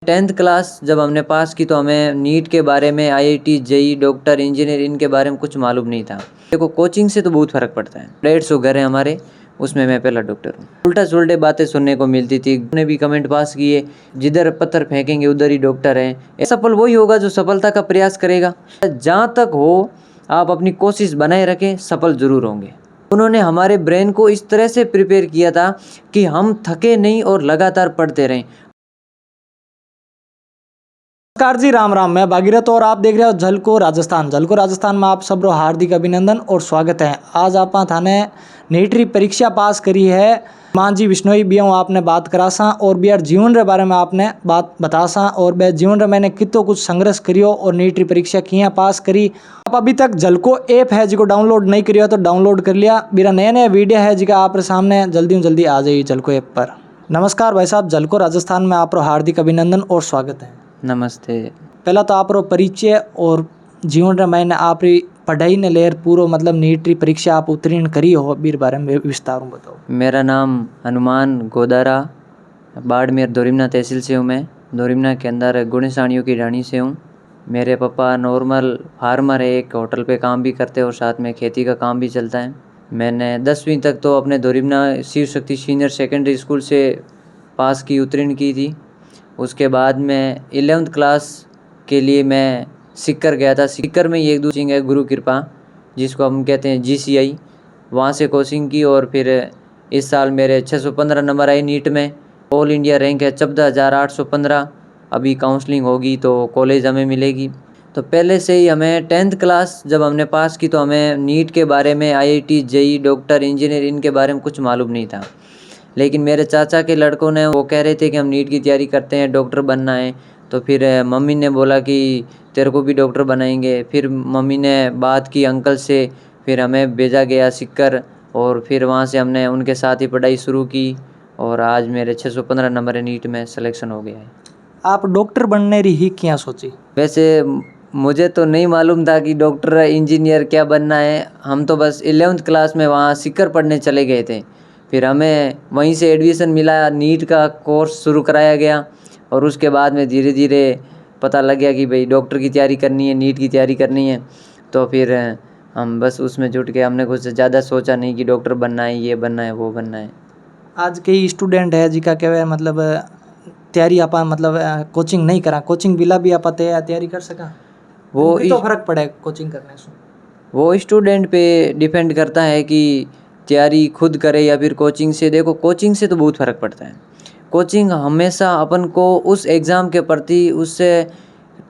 10th class जब हमने पास की तो हमें नीट के बारे में, आईआईटी, जेई, डॉक्टर, इंजीनियर इनके बारे में कुछ मालूम नहीं था। देखो कोचिंग से तो बहुत फ़र्क पड़ता है। 150 घर है हमारे, उसमें मैं पहला डॉक्टर हूँ। उल्टा सुल्टे बातें सुनने को मिलती थी। उन्होंने भी कमेंट पास किए, जिधर पत्थर फेंकेंगे उधर ही डॉक्टर हैं। सफल वही होगा जो सफलता का प्रयास करेगा। जहाँ तक हो आप अपनी कोशिश बनाए रखें, सफल ज़रूर होंगे। उन्होंने हमारे ब्रेन को इस तरह से प्रिपेयर किया था कि हम थके नहीं और लगातार पढ़ते रहें। नमस्कार जी, राम राम। मैं भागीरथ और आप देख रहे हो झलको राजस्थान में आप सबरो हार्दिक अभिनंदन और स्वागत है। आज आप थाने नीट री परीक्षा पास करी है। मान जी विष्णोई भी आपने बात करासा और बिहार जीवन रे बारे में आपने बात बतासा और बे जीवन रे मैंने कितो कुछ संघर्ष करियो और नीट री परीक्षा किया पास करी। आप अभी तक झलको ऐप है जिको डाउनलोड नहीं करियो तो डाउनलोड कर लिया। मेरा नया नया वीडियो है जिका आप सामने जल्दी आ जाइए झलको ऐप पर। नमस्कार भाई साहब, झलको राजस्थान में आपरो हार्दिक अभिनंदन और स्वागत है। नमस्ते। पहला तो आप परिचय और जीवन रे मैंने आप पढ़ाई ने लेर पूरा मतलब नीट री परीक्षा आप उत्तीर्ण करी हो बीर बारे में विस्तार में बताओ। मेरा नाम हनुमान गोदारा, बाड़मेर दोरिमना तहसील से हूँ। मैं दोरिमना के अंदर गुणसाणियों की ढाणी से हूँ। मेरे पापा नॉर्मल फार्मर है, एक होटल पे काम भी करते हैं और साथ में खेती का काम भी चलता है। मैंने 10वीं तक तो अपने दोरिमना Shiv Shakti senior secondary school से पास की, उत्तीर्ण की थी। उसके बाद में 11th क्लास के लिए मैं सिक्कर गया था। सिक्कर में एक कोचिंग है गुरु कृपा, जिसको हम कहते हैं GCI, वहाँ से कोचिंग की और फिर इस साल मेरे 615 नंबर आए नीट में। ऑल इंडिया रैंक है 14,815। अभी काउंसलिंग होगी तो कॉलेज हमें मिलेगी। तो पहले से ही हमें 10th क्लास जब हमने पास की तो हमें नीट के बारे में, आईआईटी, जेई, डॉक्टर, इंजीनियर इनके बारे में कुछ मालूम नहीं था। लेकिन मेरे चाचा के लड़कों ने वो कह रहे थे कि हम नीट की तैयारी करते हैं, डॉक्टर बनना है। तो फिर मम्मी ने बोला कि तेरे को भी डॉक्टर बनाएंगे। फिर मम्मी ने बात की अंकल से, फिर हमें भेजा गया सिक्कर और फिर वहाँ से हमने उनके साथ ही पढ़ाई शुरू की और आज मेरे 615 नंबर नीट में सिलेक्शन हो गया है। आप डॉक्टर बनने री ही क्या सोची? वैसे मुझे तो नहीं मालूम था कि डॉक्टर, इंजीनियर क्या बनना है। हम तो बस 11th क्लास में वहाँ सिक्कर पढ़ने चले गए थे। फिर हमें वहीं से एडमिशन मिला, नीट का कोर्स शुरू कराया गया और उसके बाद में धीरे धीरे पता लग गया कि भाई डॉक्टर की तैयारी करनी है, नीट की तैयारी करनी है। तो फिर हम बस उसमें जुट गए। हमने कुछ ज़्यादा सोचा नहीं कि डॉक्टर बनना है, ये बनना है, वो बनना है। आज कई स्टूडेंट है जिका क्या मतलब तैयारी आप मतलब कोचिंग नहीं करा, कोचिंग बिला भी आप तैयारी कर सका, वो तो फर्क पड़े कोचिंग करने से? वो स्टूडेंट पे डिपेंड करता है कि तैयारी खुद करे या फिर कोचिंग से। देखो कोचिंग से तो बहुत फ़र्क पड़ता है। कोचिंग हमेशा अपन को उस एग्ज़ाम के प्रति, उससे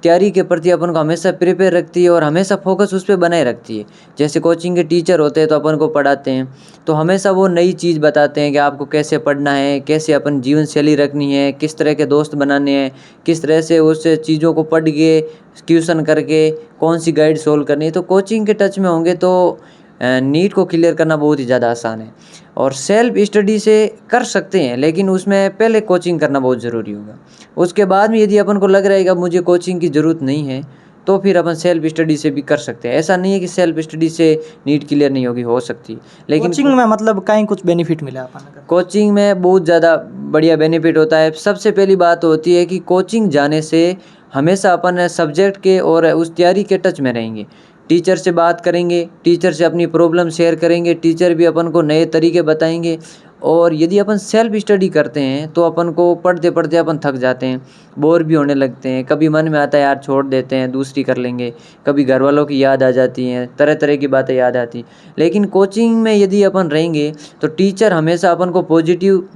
तैयारी के प्रति अपन को हमेशा प्रिपेयर रखती है और हमेशा फोकस उस पर बनाए रखती है। जैसे कोचिंग के टीचर होते हैं तो अपन को पढ़ाते हैं तो हमेशा वो नई चीज़ बताते हैं कि आपको कैसे पढ़ना है, कैसे अपन जीवन शैली रखनी है, किस तरह के दोस्त बनाने हैं, किस तरह से उस चीज़ों को पढ़ के ट्यूशन करके कौन सी गाइड सोल्व करनी है। तो कोचिंग के टच में होंगे तो नीट को क्लियर करना बहुत ही ज़्यादा आसान है और सेल्फ स्टडी से कर सकते हैं, लेकिन उसमें पहले कोचिंग करना बहुत ज़रूरी होगा। उसके बाद में यदि अपन को लग रहा है कि मुझे कोचिंग की ज़रूरत नहीं है तो फिर अपन सेल्फ स्टडी से भी कर सकते हैं। ऐसा नहीं है कि सेल्फ स्टडी से नीट क्लियर नहीं होगी, हो सकती। लेकिन कोचिंग में मतलब कहीं कुछ बेनिफिट मिला अपन? कोचिंग में बहुत ज़्यादा बढ़िया बेनिफिट होता है। सबसे पहली बात होती है कि कोचिंग जाने से हमेशा अपन सब्जेक्ट के और उस तैयारी के टच में रहेंगे। टीचर से बात करेंगे, टीचर से अपनी प्रॉब्लम शेयर करेंगे, टीचर भी अपन को नए तरीके बताएंगे। और यदि अपन सेल्फ स्टडी करते हैं तो अपन को पढ़ते पढ़ते अपन थक जाते हैं, बोर भी होने लगते हैं। कभी मन में आता है यार छोड़ देते हैं, दूसरी कर लेंगे। कभी घर वालों की याद आ जाती हैं, तरह तरह की बातें याद आती। लेकिन कोचिंग में यदि अपन रहेंगे तो टीचर हमेशा अपन को पॉजिटिव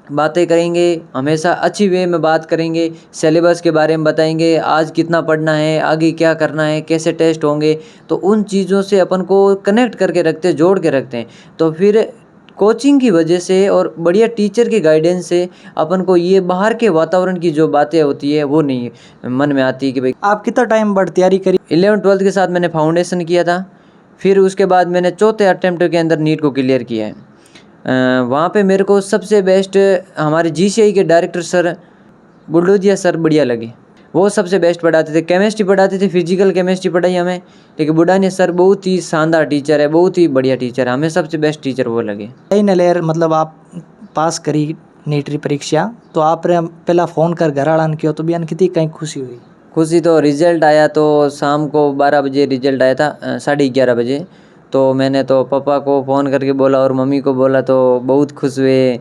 बातें करेंगे, हमेशा अच्छी वे में बात करेंगे, सिलेबस के बारे में बताएंगे, आज कितना पढ़ना है, आगे क्या करना है, कैसे टेस्ट होंगे। तो उन चीज़ों से अपन को कनेक्ट करके रखते हैं, जोड़ के रखते हैं। तो फिर कोचिंग की वजह से और बढ़िया टीचर के गाइडेंस से अपन को ये बाहर के वातावरण की जो बातें होती है वो नहीं मन में आती कि भाई। आप कितना टाइम बढ़ तैयारी करी? 11th-12th के साथ मैंने फाउंडेशन किया था, फिर उसके बाद मैंने चौथे अटेम्प्ट के अंदर नीट को क्लियर किया है। वहाँ पे मेरे को सबसे बेस्ट हमारे GCI के डायरेक्टर सर बुल्डोजिया सर बढ़िया लगे। वो सबसे बेस्ट पढ़ाते थे, केमिस्ट्री पढ़ाते थे, फिजिकल केमिस्ट्री पढ़ाई हमें। लेकिन बुडानिया सर बहुत ही शानदार टीचर है, बहुत ही बढ़िया टीचर है, हमें सबसे बेस्ट टीचर वो लगे। नलेर मतलब आप पास करी नीटरी परीक्षा तो आपने पहला फ़ोन कर घर वाला ने किया तो बयान कितनी कहीं खुशी हुई? खुशी तो रिजल्ट आया तो शाम को 12 बजे रिजल्ट आया था, 11:30 बजे। तो मैंने तो पापा को फ़ोन करके बोला और मम्मी को बोला तो बहुत खुश हुए,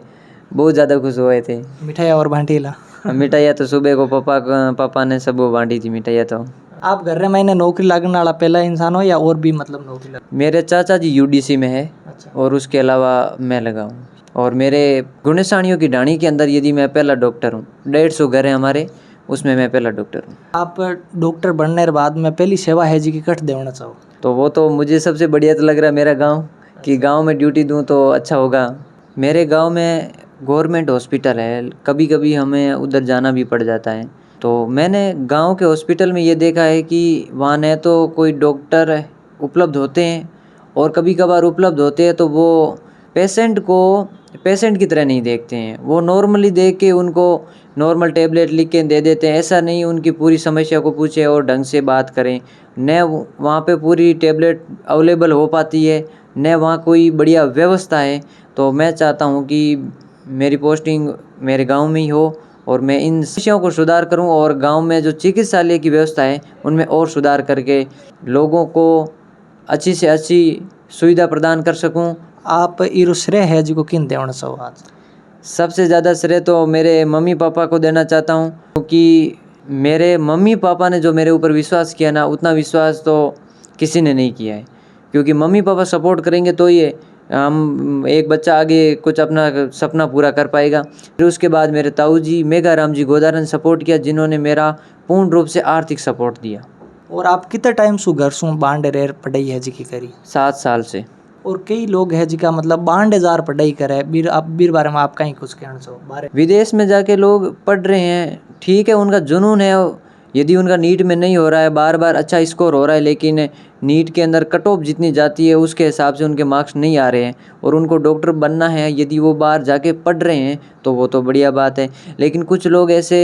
बहुत ज़्यादा खुश हुए थे। मिठाई और बांटीला? मिठाइयाँ तो सुबह को पापा ने सब बांटी थी मिठाइयाँ तो। आप घर में नौकरी लगने वाला पहला इंसान हो या और भी मतलब नौकरी लग? मेरे चाचा जी यूडीसी में है अच्छा। और उसके अलावा मैं लगा हूँ। और मेरे गुणसाणियों की ढाणी के अंदर यदि मैं पहला डॉक्टर हूँ। 150 घर हैं हमारे, उसमें मैं पहला डॉक्टर हूँ। आप डॉक्टर बनने के बाद में पहली सेवा है जी की कट देना चाहो? तो वो तो मुझे सबसे बढ़िया तो लग रहा है मेरा गांव, कि गांव में ड्यूटी दूं तो अच्छा होगा। मेरे गांव में गवर्नमेंट हॉस्पिटल है, कभी कभी हमें उधर जाना भी पड़ जाता है। तो मैंने गांव के हॉस्पिटल में ये देखा है कि वहाँ न तो कोई डॉक्टर उपलब्ध होते हैं और कभी कभार उपलब्ध होते हैं तो वो पेशेंट को पेशेंट की तरह नहीं देखते हैं। वो नॉर्मली देख के उनको नॉर्मल टेबलेट लिख के दे देते हैं। ऐसा नहीं उनकी पूरी समस्या को पूछे और ढंग से बात करें। न वहाँ पे पूरी टेबलेट अवेलेबल हो पाती है, न वहाँ कोई बढ़िया व्यवस्था है। तो मैं चाहता हूँ कि मेरी पोस्टिंग मेरे गांव में ही हो और मैं इन समस्याओं को सुधार करूँ और गांव में जो चिकित्सालय की व्यवस्था है उनमें और सुधार करके लोगों को अच्छी से अच्छी सुविधा प्रदान कर सकूँ। आप इरो श्रेय है जी को किन देना चाहो आज? सबसे ज़्यादा श्रेय तो मेरे मम्मी पापा को देना चाहता हूँ, क्योंकि मेरे मम्मी पापा ने जो मेरे ऊपर विश्वास किया ना, उतना विश्वास तो किसी ने नहीं किया है। क्योंकि मम्मी पापा सपोर्ट करेंगे तो ये हम एक बच्चा आगे कुछ अपना सपना पूरा कर पाएगा। फिर उसके बाद मेरे ताऊ जी मेघाराम जी गोदारा ने सपोर्ट किया, जिन्होंने मेरा पूर्ण रूप से आर्थिक सपोर्ट दिया। और आप कितने टाइम सु घर सु बांड रेर पढ़ाई है जी की करी? 7 साल से। और कई लोग है जी का मतलब 92,000 पढ़ाई करे बीर, आप बीर बारे में आप कहीं कुछ कहना चाहो बारे? विदेश में जाके लोग पढ़ रहे हैं, ठीक है, उनका जुनून है। यदि उनका नीट में नहीं हो रहा है, बार बार अच्छा स्कोर हो रहा है, लेकिन नीट के अंदर कट ऑफ जितनी जाती है उसके हिसाब से उनके मार्क्स नहीं आ रहे हैं और उनको डॉक्टर बनना है, यदि वो बाहर जाके पढ़ रहे हैं तो वो तो बढ़िया बात है। लेकिन कुछ लोग ऐसे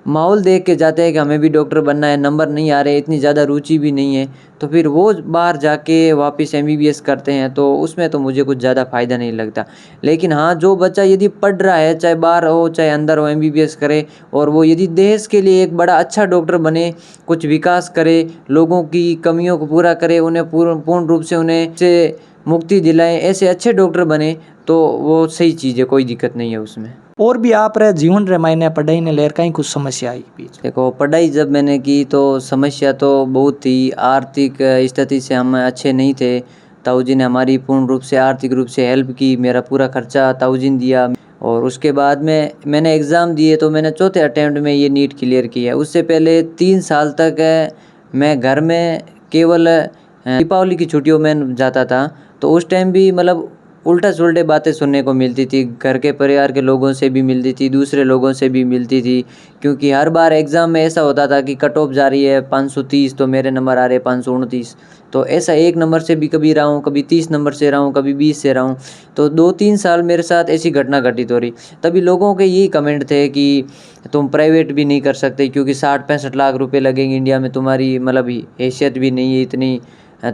माहौल देख के जाते हैं कि हमें भी डॉक्टर बनना है, नंबर नहीं आ रहे, इतनी ज़्यादा रुचि भी नहीं है, तो फिर वो बाहर जाके वापस MBBS करते हैं। तो उसमें तो मुझे कुछ ज़्यादा फ़ायदा नहीं लगता। लेकिन हाँ, जो बच्चा यदि पढ़ रहा है, चाहे बाहर हो चाहे अंदर हो, MBBS करे और वो यदि देश के लिए एक बड़ा अच्छा डॉक्टर बने, कुछ विकास करे, लोगों की कमियों को पूरा करे, उन्हें पूर्ण रूप से उन्हें से मुक्ति दिलाए, ऐसे अच्छे डॉक्टर बने, तो वो सही चीज़ है, कोई दिक्कत नहीं है उसमें। और भी आप रे जीवन रे मायने पढ़ाई ने लेर कहीं कुछ समस्या आई बीच? देखो, पढ़ाई जब मैंने की तो समस्या तो बहुत थी। आर्थिक स्थिति से हम अच्छे नहीं थे। ताऊ जी ने हमारी पूर्ण रूप से आर्थिक रूप से हेल्प की, मेरा पूरा खर्चा ताऊ जी ने दिया। और उसके बाद में मैंने एग्ज़ाम दिए तो मैंने चौथे अटेम्प्ट में ये नीट क्लियर किया। उससे पहले 3 साल तक मैं घर में केवल दीपावली की छुट्टियों में जाता था। तो उस टाइम भी मतलब उल्टा सुल्टे बातें सुनने को मिलती थी, घर के परिवार के लोगों से भी मिलती थी, दूसरे लोगों से भी मिलती थी। क्योंकि हर बार एग्ज़ाम में ऐसा होता था कि कट ऑफ जा रही है 530, तो मेरे नंबर आ रहे 529। तो ऐसा 1 नंबर से भी कभी रहा हूँ, कभी 30 नंबर से रहा हूँ, कभी 20 से रहा हूँ। तो 2-3 साल मेरे साथ ऐसी घटना घटित हो रही। तभी लोगों के यही कमेंट थे कि तुम प्राइवेट भी नहीं कर सकते, क्योंकि 60-65 लाख रुपए लगेंगे इंडिया में, तुम्हारी मतलब हैसियत भी नहीं है इतनी,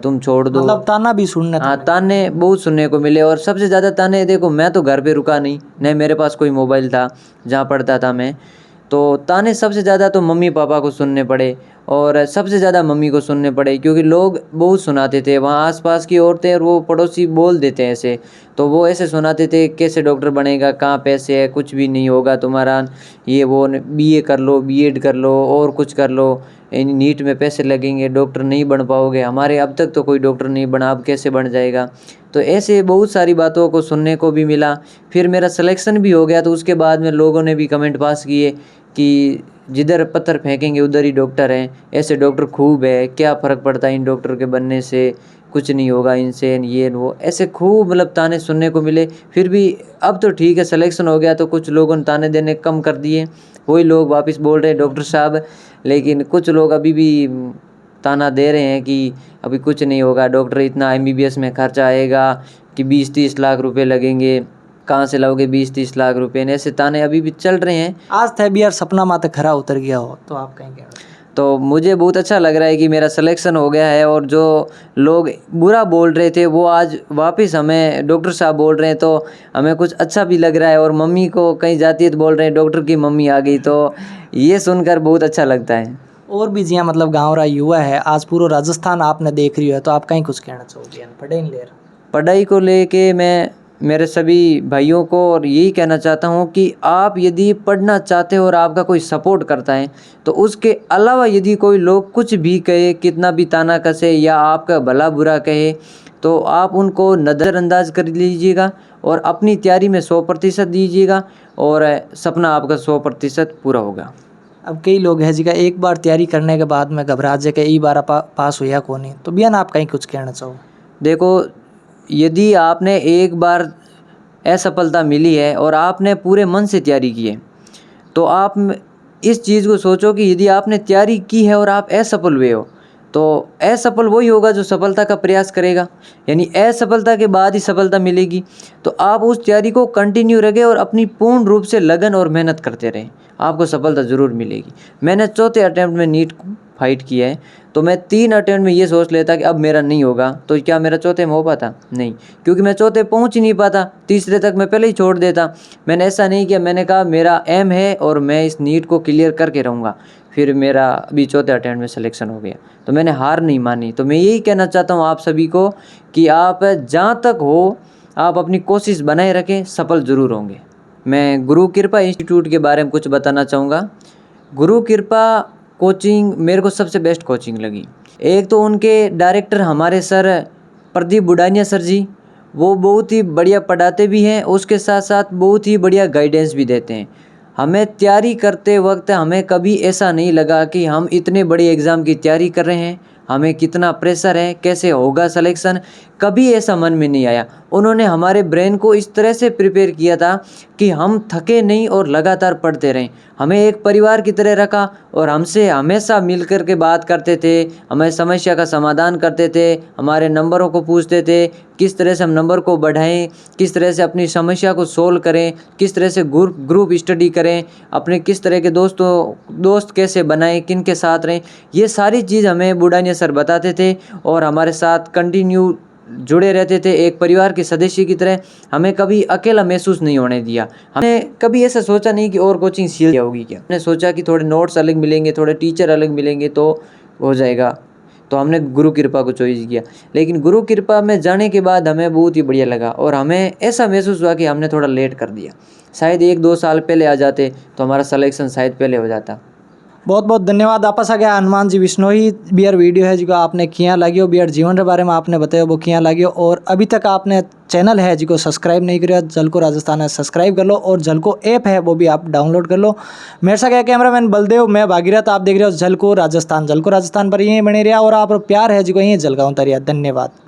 तुम छोड़ दो। मतलब ताना भी सुनने? हाँ, ताने बहुत सुनने को मिले। और सबसे ज़्यादा ताने, देखो मैं तो घर पे रुका नहीं, न मेरे पास कोई मोबाइल था जहाँ पढ़ता था मैं। तो ताने सबसे ज़्यादा तो मम्मी पापा को सुनने पड़े और सबसे ज़्यादा मम्मी को सुनने पड़े, क्योंकि लोग बहुत सुनाते थे। वहाँ आसपास की औरतें और वो पड़ोसी बोल देते हैं ऐसे, तो वो ऐसे सुनाते थे कैसे डॉक्टर बनेगा, कहाँ पैसे है, कुछ भी नहीं होगा तुम्हारा, ये वो BA कर लो, B.Ed कर लो और कुछ कर लो, नीट में पैसे लगेंगे, डॉक्टर नहीं बन पाओगे, हमारे अब तक तो कोई डॉक्टर नहीं बना, अब कैसे बन जाएगा। तो ऐसे बहुत सारी बातों को सुनने को भी मिला। फिर मेरा सिलेक्शन भी हो गया, तो उसके बाद में लोगों ने भी कमेंट पास किए कि जिधर पत्थर फेंकेंगे उधर ही डॉक्टर हैं, ऐसे डॉक्टर खूब है, क्या फ़र्क पड़ता है इन डॉक्टर के बनने से, कुछ नहीं होगा इनसे, ये वो, ऐसे खूब मतलब ताने सुनने को मिले। फिर भी अब तो ठीक है, सिलेक्शन हो गया तो कुछ लोगों ने ताने देने कम कर दिए, वही लोग वापस बोल रहे हैं डॉक्टर साहब। लेकिन कुछ लोग अभी भी ताना दे रहे हैं कि अभी कुछ नहीं होगा, डॉक्टर इतना MBBS में खर्चा आएगा कि 20-30 लाख रुपए लगेंगे, कहाँ से लाओगे 20-30 लाख रुपए, ऐसे ताने अभी भी चल रहे हैं। आज थे भी यार सपना माते खरा उतर गया हो तो आप कहीं कहना? तो मुझे बहुत अच्छा लग रहा है कि मेरा सिलेक्शन हो गया है, और जो लोग बुरा बोल रहे थे वो आज वापस हमें डॉक्टर साहब बोल रहे हैं, तो हमें कुछ अच्छा भी लग रहा है। और मम्मी को कहीं जाती है तो बोल रहे हैं डॉक्टर की मम्मी आ गई, तो ये सुनकर बहुत अच्छा लगता है। और भी जिया मतलब गाँव रा युवा है, आज पूरा राजस्थान आपने देख रही है, तो आप कहीं कुछ कहना चाहोगे पढ़े नहीं ले रहा? पढ़ाई को लेके मैं मेरे सभी भाइयों को और यही कहना चाहता हूँ कि आप यदि पढ़ना चाहते हो और आपका कोई सपोर्ट करता है, तो उसके अलावा यदि कोई लोग कुछ भी कहे, कितना भी ताना कसे या आपका भला बुरा कहे, तो आप उनको नज़रअंदाज कर लीजिएगा और अपनी तैयारी में 100% दीजिएगा, और सपना आपका 100% पूरा होगा। अब कई लोग हैं जिनका एक बार तैयारी करने के बाद में घबरा जाए कि ई बार पास हुआ को नहीं, तो बियान आप कहीं कुछ कहना चाहो? देखो, यदि आपने एक बार असफलता मिली है और आपने पूरे मन से तैयारी की है, तो आप इस चीज़ को सोचो कि यदि आपने तैयारी की है और आप असफल हुए हो, तो असफल वही होगा जो सफलता का प्रयास करेगा, यानी असफलता के बाद ही सफलता मिलेगी। तो आप उस तैयारी को कंटिन्यू रखें और अपनी पूर्ण रूप से लगन और मेहनत करते रहें, आपको सफलता ज़रूर मिलेगी। मैंने चौथे अटैम्प्ट में नीट फाइट किया है, तो मैं 3 अटेम्प्ट में ये सोच लेता कि अब मेरा नहीं होगा, तो क्या मेरा चौथे में हो पाता? नहीं, क्योंकि मैं चौथे पहुंच ही नहीं पाता, तीसरे तक मैं पहले ही छोड़ देता। मैंने ऐसा नहीं किया, मैंने कहा मेरा एम है और मैं इस नीट को क्लियर करके रहूँगा। फिर मेरा अभी चौथे अटेम्प्ट में सिलेक्शन हो गया, तो मैंने हार नहीं मानी। तो मैं यही कहना चाहता हूँ आप सभी को कि आप जहाँ तक हो आप अपनी कोशिश बनाए रखें, सफल ज़रूर होंगे। मैं गुरु कृपा इंस्टीट्यूट के बारे में कुछ बताना चाहूँगा। गुरु कृपा कोचिंग मेरे को सबसे बेस्ट कोचिंग लगी। एक तो उनके डायरेक्टर हमारे सर प्रदीप बुडानिया सर जी, वो बहुत ही बढ़िया पढ़ाते भी हैं, उसके साथ साथ बहुत ही बढ़िया गाइडेंस भी देते हैं। हमें तैयारी करते वक्त हमें कभी ऐसा नहीं लगा कि हम इतने बड़े एग्ज़ाम की तैयारी कर रहे हैं, हमें कितना प्रेशर है, कैसे होगा सिलेक्शन, कभी ऐसा मन में नहीं आया। उन्होंने हमारे ब्रेन को इस तरह से प्रिपेयर किया था कि हम थके नहीं और लगातार पढ़ते रहें। हमें एक परिवार की तरह रखा और हमसे हमेशा मिलकर के बात करते थे, हमें समस्या का समाधान करते थे, हमारे नंबरों को पूछते थे, किस तरह से हम नंबर को बढ़ाएं, किस तरह से अपनी समस्या को सोल्व करें, किस तरह से ग्रुप स्टडी करें, अपने किस तरह के दोस्त कैसे बनाएं, किन के साथ रहें, ये सारी चीज़ हमें बुडानिया सर बताते थे और हमारे साथ कंटिन्यू जुड़े रहते थे, एक परिवार के सदस्य की तरह। हमें कभी अकेला महसूस नहीं होने दिया। हमने कभी ऐसा सोचा नहीं कि और कोचिंग सील होगी क्या। हमने सोचा कि थोड़े नोट्स अलग मिलेंगे, थोड़े टीचर अलग मिलेंगे तो हो जाएगा, तो हमने गुरु कृपा को चॉइस किया। लेकिन गुरु कृपा में जाने के बाद हमें बहुत ही बढ़िया लगा और हमें ऐसा महसूस हुआ कि हमने थोड़ा लेट कर दिया। शायद 1-2 साल पहले आ जाते तो हमारा सिलेक्शन शायद पहले हो जाता। बहुत बहुत धन्यवाद आपस आ गया हनुमान जी विश्नोई बियर वीडियो है जो आपने किया लगियो, बियर जीवन के बारे में आपने बताया वो किया लगियो, और अभी तक आपने चैनल है जिसको सब्सक्राइब नहीं करियो झलको राजस्थान है सब्सक्राइब कर लो, और झलको ऐप है वो भी आप डाउनलोड कर लो। मेरे साथ कैमरामैन बलदेव, मैं भागीरथ, आप देख रहे हो झलको राजस्थान। झलको राजस्थान पर यहीं बने रहा और आप प्यार है जिसको यहीं झलकाऊँ तरिया। धन्यवाद।